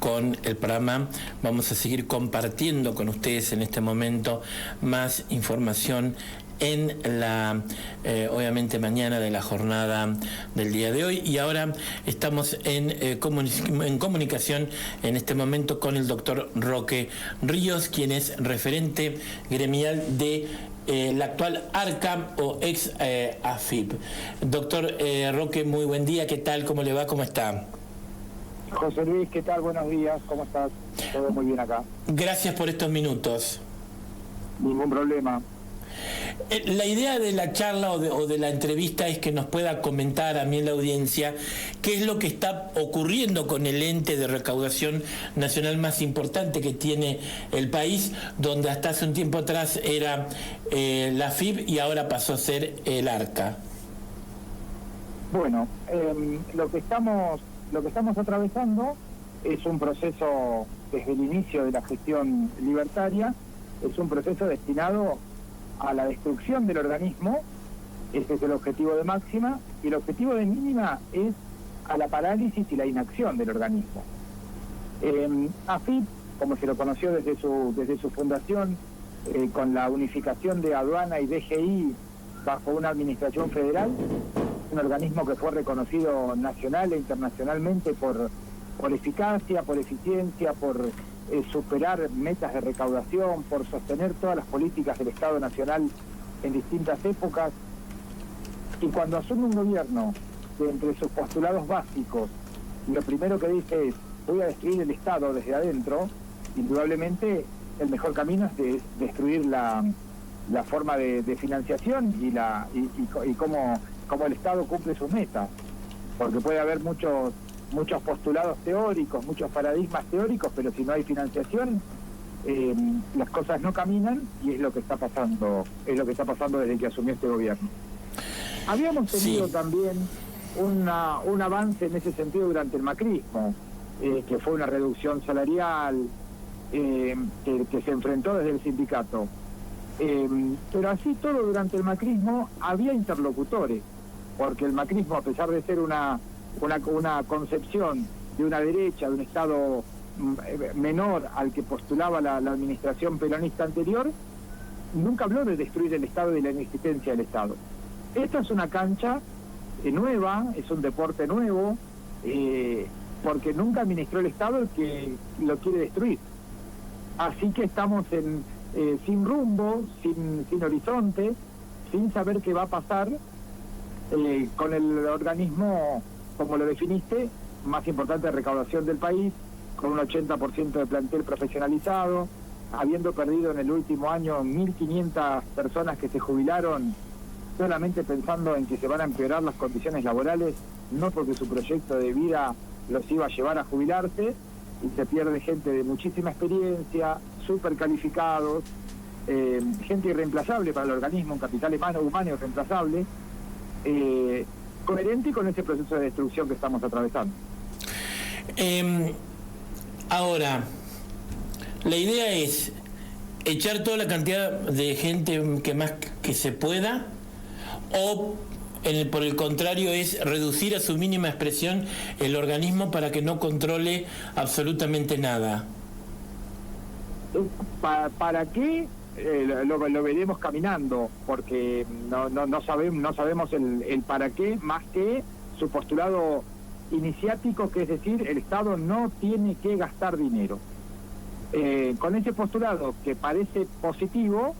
con el programa. Vamos a seguir compartiendo con ustedes en este momento más información en la, obviamente mañana de la jornada del día de hoy. Y ahora estamos en comunicación en este momento con el doctor Roque Ríos, quien es referente gremial de la actual ARCA o ex AFIP. Doctor Roque, muy buen día, ¿qué tal? ¿Cómo le va? ¿Cómo está? José Luis, ¿qué tal? Buenos días, ¿cómo estás? Todo muy bien acá. Gracias por estos minutos. Ningún problema. La idea de la charla o de la entrevista es que nos pueda comentar a mí en la audiencia qué es lo que está ocurriendo con el ente de recaudación nacional más importante que tiene el país, donde hasta hace un tiempo atrás era la AFIP y ahora pasó a ser el ARCA. Bueno, lo que estamos atravesando es un proceso desde el inicio de la gestión libertaria, es un proceso destinado a la destrucción del organismo. Ese es el objetivo de máxima, y el objetivo de mínima es a la parálisis y la inacción del organismo. AFIP, como se lo conoció desde su fundación, con la unificación de aduana y DGI bajo una administración federal, un organismo que fue reconocido nacional e internacionalmente por eficacia, por eficiencia, por superar metas de recaudación, por sostener todas las políticas del Estado Nacional en distintas épocas. Y cuando asume un gobierno que entre sus postulados básicos lo primero que dice es: voy a destruir el Estado desde adentro, indudablemente el mejor camino es destruir la forma de financiación y cómo el Estado cumple sus metas, porque puede haber muchos postulados teóricos, muchos paradigmas teóricos, pero si no hay financiación, las cosas no caminan, y es lo que está pasando desde que asumió este gobierno. Habíamos tenido también un avance en ese sentido durante el macrismo, que fue una reducción salarial que se enfrentó desde el sindicato. Pero así todo, durante el macrismo había interlocutores, porque el macrismo, a pesar de ser una concepción de una derecha, de un Estado menor al que postulaba la administración peronista anterior, nunca habló de destruir el Estado y la inexistencia del Estado. Esta es una cancha nueva, es un deporte nuevo, porque nunca administró el Estado el que lo quiere destruir. Así que estamos sin rumbo, sin horizonte, sin saber qué va a pasar con el organismo, como lo definiste, más importante de recaudación del país, con un 80% de plantel profesionalizado, habiendo perdido en el último año 1.500 personas que se jubilaron solamente pensando en que se van a empeorar las condiciones laborales, no porque su proyecto de vida los iba a llevar a jubilarse, y se pierde gente de muchísima experiencia, súper calificados, gente irreemplazable para el organismo, un capital humano irreemplazable, coherente con ese proceso de destrucción que estamos atravesando. Ahora, la idea es echar toda la cantidad de gente que más que se pueda, o por el contrario es reducir a su mínima expresión el organismo para que no controle absolutamente nada. ¿Para qué? Lo veremos caminando, porque no sabemos el para qué, más que su postulado iniciático, que es decir, el Estado no tiene que gastar dinero. Con ese postulado, que parece positivo,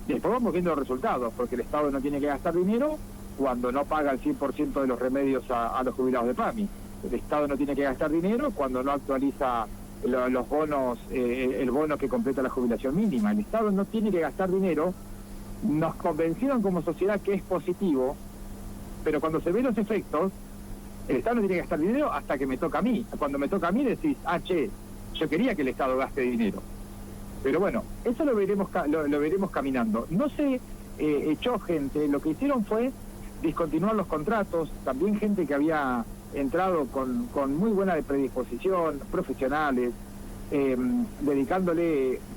después vamos viendo los resultados, porque el Estado no tiene que gastar dinero cuando no paga el 100% de los remedios a los jubilados de PAMI. El Estado no tiene que gastar dinero cuando no actualiza los bonos, el bono que completa la jubilación mínima. El Estado no tiene que gastar dinero. Nos convencieron como sociedad que es positivo, pero cuando se ven los efectos, el Estado no tiene que gastar dinero hasta que me toca a mí. Cuando me toca a mí decís: yo quería que el Estado gaste dinero. Pero bueno, eso lo veremos caminando. No se echó gente, lo que hicieron fue discontinuar los contratos, también gente que había entrado con muy buena predisposición, profesionales,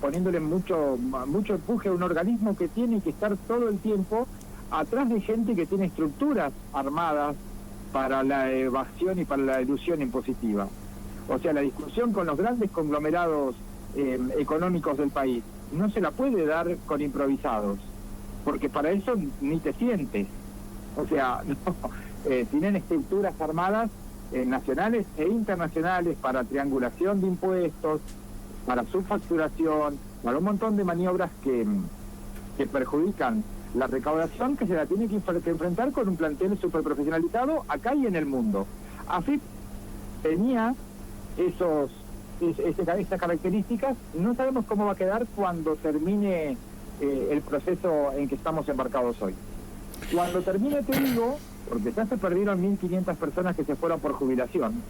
poniéndole mucho empuje a un organismo que tiene que estar todo el tiempo atrás de gente que tiene estructuras armadas para la evasión y para la elusión impositiva. O sea, la discusión con los grandes conglomerados económicos del país no se la puede dar con improvisados, porque para eso ni te sientes. O sea, no, tienen estructuras armadas nacionales e internacionales para triangulación de impuestos, para subfacturación, para un montón de maniobras que perjudican la recaudación, que se la tiene que enfrentar con un plantel súper profesionalizado acá y en el mundo. AFIP tenía estas características. No sabemos cómo va a quedar cuando termine el proceso en que estamos embarcados hoy. Cuando termine, te digo, porque ya se perdieron 1.500 personas que se fueron por jubilación,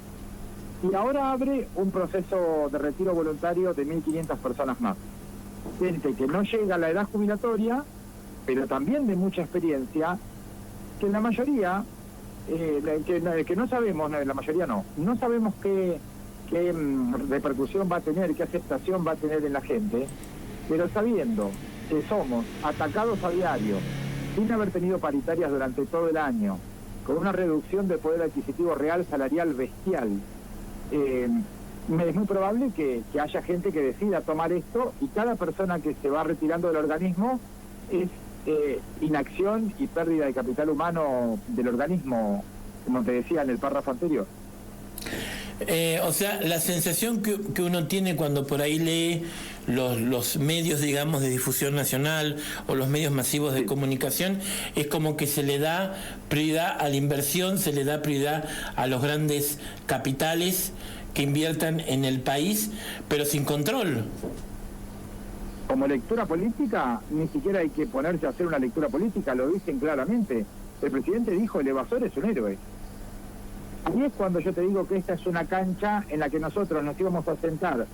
y ahora abre un proceso de retiro voluntario de 1.500 personas más. Gente que no llega a la edad jubilatoria, pero también de mucha experiencia, que la mayoría, que no sabemos, la mayoría no sabemos qué repercusión va a tener, qué aceptación va a tener en la gente, pero sabiendo que somos atacados a diario, sin haber tenido paritarias durante todo el año, con una reducción del poder adquisitivo real salarial bestial, es muy probable que haya gente que decida tomar esto, y cada persona que se va retirando del organismo es inacción y pérdida de capital humano del organismo, como te decía en el párrafo anterior. O sea, la sensación que uno tiene cuando por ahí lee los medios, digamos, de difusión nacional o los medios masivos de comunicación, es como que se le da prioridad a la inversión, se le da prioridad a los grandes capitales que inviertan en el país, pero sin control. Como lectura política, ni siquiera hay que ponerse a hacer una lectura política, lo dicen claramente. El presidente dijo: el evasor es un héroe. Y es cuando yo te digo que esta es una cancha en la que nosotros nos íbamos a sentar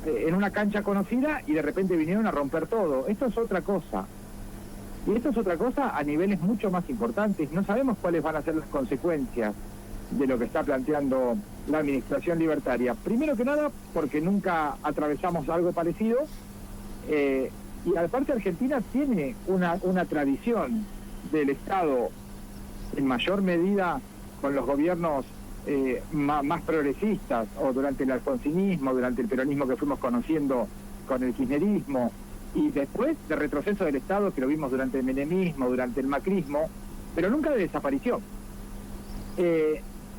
en una cancha conocida, y de repente vinieron a romper todo. Esto es otra cosa. Y esto es otra cosa a niveles mucho más importantes. No sabemos cuáles van a ser las consecuencias de lo que está planteando la administración libertaria. Primero que nada, porque nunca atravesamos algo parecido, y aparte Argentina tiene una tradición del Estado, en mayor medida con los gobiernos más progresistas, o durante el alfonsinismo, durante el peronismo que fuimos conociendo con el kirchnerismo, y después de retroceso del Estado, que lo vimos durante el menemismo, durante el macrismo, pero nunca de desaparición.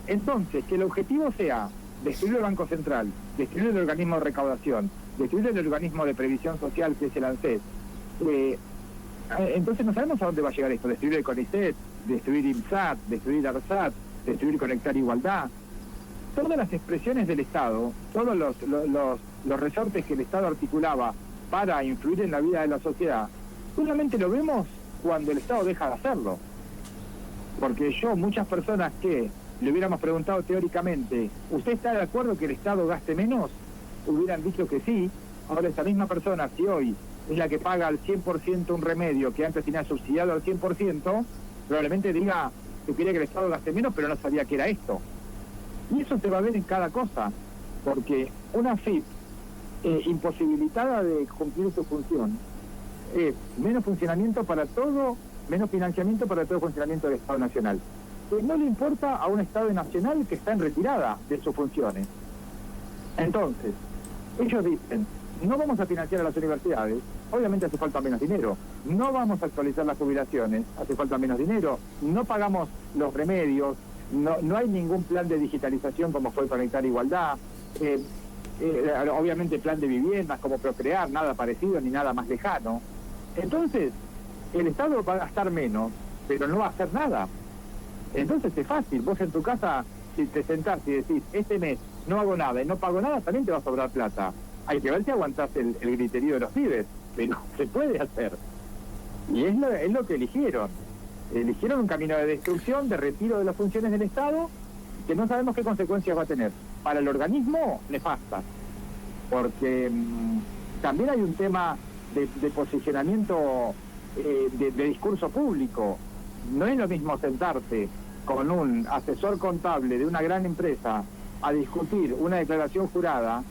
Entonces, que el objetivo sea destruir el Banco Central, destruir el organismo de recaudación, destruir el organismo de previsión social, que es el ANSES, entonces no sabemos a dónde va a llegar esto: destruir el CONICET, destruir IMSAT, destruir ARSAT, destruir Conectar Igualdad. Todas las expresiones del Estado, todos los resortes que el Estado articulaba para influir en la vida de la sociedad, solamente lo vemos cuando el Estado deja de hacerlo. Porque muchas personas que le hubiéramos preguntado teóricamente: ¿usted está de acuerdo que el Estado gaste menos?, hubieran dicho que sí. Ahora esa misma persona, si hoy es la que paga al 100% un remedio que antes tenía subsidiado al 100%, probablemente diga que quería que el Estado gaste menos, pero no sabía que era esto. Y eso se va a ver en cada cosa, porque una AFIP imposibilitada de cumplir su función es menos funcionamiento para todo, menos financiamiento para todo el funcionamiento del Estado Nacional. No le importa a un Estado nacional que está en retirada de sus funciones. Entonces, ellos dicen: no vamos a financiar a las universidades, obviamente hace falta menos dinero. No vamos a actualizar las jubilaciones, hace falta menos dinero. No pagamos los remedios, no hay ningún plan de digitalización como fue Conectar Igualdad. Obviamente plan de viviendas como Procrear, nada parecido ni nada más lejano. Entonces, el Estado va a gastar menos, pero no va a hacer nada. Entonces es fácil, vos en tu casa, si te sentás y decís: este mes no hago nada y no pago nada, también te va a sobrar plata. Hay que ver si aguantás el griterío de los pibes, pero se puede hacer. Y es lo que eligieron. Eligieron un camino de destrucción, de retiro de las funciones del Estado, que no sabemos qué consecuencias va a tener. Para el organismo, nefastas. Porque también hay un tema de posicionamiento, de discurso público. No es lo mismo sentarte con un asesor contable de una gran empresa a discutir una declaración jurada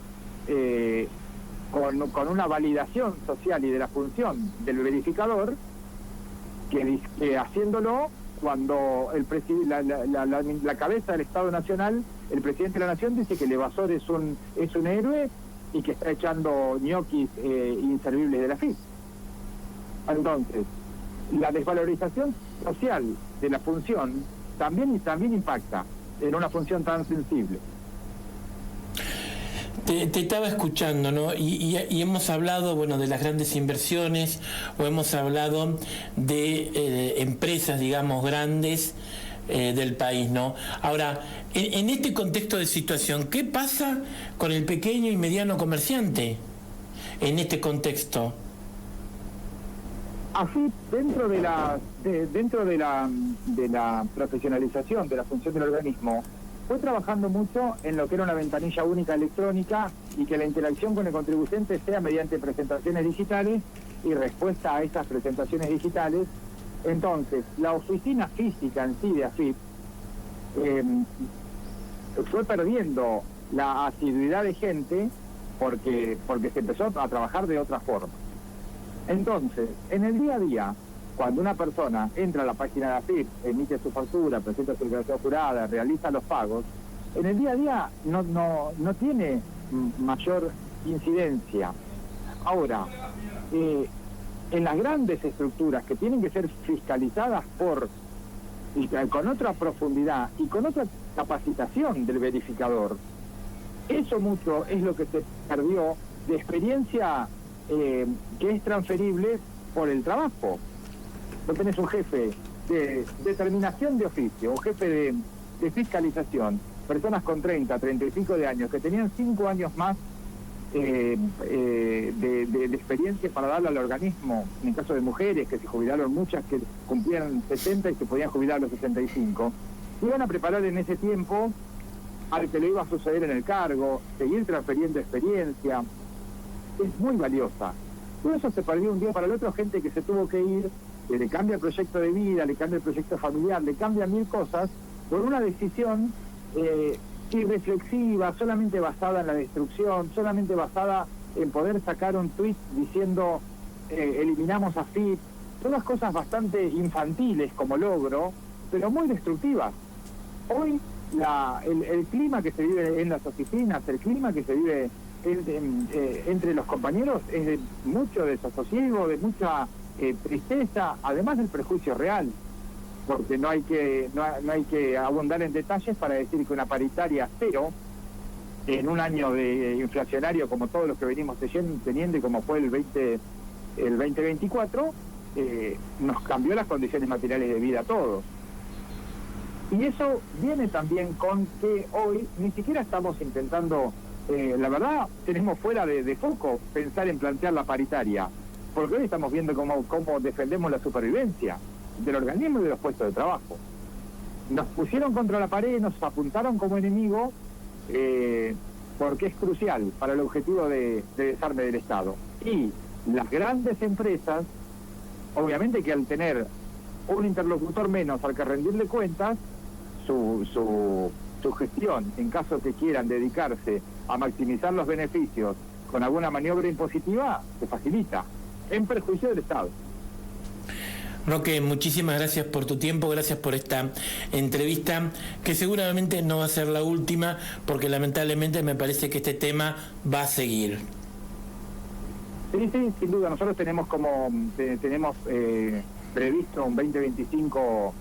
con una validación social y de la función del verificador, que haciéndolo cuando la cabeza del Estado Nacional el presidente de la Nación dice que el evasor es un héroe y que está echando ñoquis inservibles de la FIP. Entonces, la desvalorización social de la función también impacta en una función tan sensible. Te estaba escuchando, ¿no? Y hemos hablado, bueno, de las grandes inversiones, o hemos hablado de empresas, digamos, grandes del país, ¿no? Ahora, en este contexto de situación, ¿qué pasa con el pequeño y mediano comerciante en este contexto? Así, dentro de la profesionalización de la función del organismo, fue trabajando mucho en lo que era una ventanilla única electrónica y que la interacción con el contribuyente sea mediante presentaciones digitales y respuesta a esas presentaciones digitales. Entonces, la oficina física en sí de AFIP fue perdiendo la asiduidad de gente porque se empezó a trabajar de otra forma. Entonces, en el día a día, cuando una persona entra a la página de AFIP, emite su factura, presenta su declaración jurada, realiza los pagos, en el día a día no tiene mayor incidencia. Ahora, en las grandes estructuras que tienen que ser fiscalizadas con otra profundidad y con otra capacitación del verificador, eso mucho es lo que se perdió de experiencia que es transferible por el trabajo. No tenés un jefe de determinación de oficio, un jefe de fiscalización, personas con 30, 35 de años, que tenían 5 años más de experiencia para darle al organismo, en el caso de mujeres, que se jubilaron muchas, que cumplían 60 y se podían jubilar a los 65, iban a preparar en ese tiempo al que le iba a suceder en el cargo, seguir transfiriendo experiencia. Es muy valiosa. Todo eso se perdió un día para el otro, gente que se tuvo que ir, que le cambia el proyecto de vida, le cambia el proyecto familiar, le cambia 1000 cosas, por una decisión irreflexiva, solamente basada en la destrucción, solamente basada en poder sacar un tuit diciendo eliminamos a FIP, todas cosas bastante infantiles como logro, pero muy destructivas. Hoy el clima que se vive en las oficinas, el clima que se vive entre los compañeros es de mucho desasosiego, de mucha tristeza, además del prejuicio real, porque no hay que abundar en detalles para decir que una paritaria cero en un año de inflacionario como todos los que venimos teniendo y como fue el 2024 nos cambió las condiciones materiales de vida a todos. Y eso viene también con que hoy ni siquiera estamos intentando, la verdad, tenemos fuera de foco pensar en plantear la paritaria, porque hoy estamos viendo cómo defendemos la supervivencia del organismo y de los puestos de trabajo. Nos pusieron contra la pared, nos apuntaron como enemigo, porque es crucial para el objetivo de desarme del Estado. Y las grandes empresas, obviamente que al tener un interlocutor menos al que rendirle cuentas, su gestión, en caso que quieran dedicarse a maximizar los beneficios con alguna maniobra impositiva, se facilita, en perjuicio del Estado. Roque, muchísimas gracias por tu tiempo, gracias por esta entrevista, que seguramente no va a ser la última, porque lamentablemente me parece que este tema va a seguir. Sí, sin duda. Nosotros tenemos previsto un 2025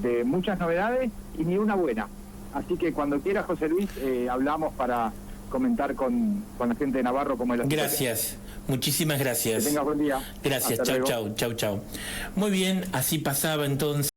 de muchas novedades y ni una buena. Así que cuando quiera, José Luis, hablamos para comentar con la gente de Navarro como el Gracias, muchísimas gracias. Que tenga buen día. Gracias, chau. Muy bien, así pasaba entonces.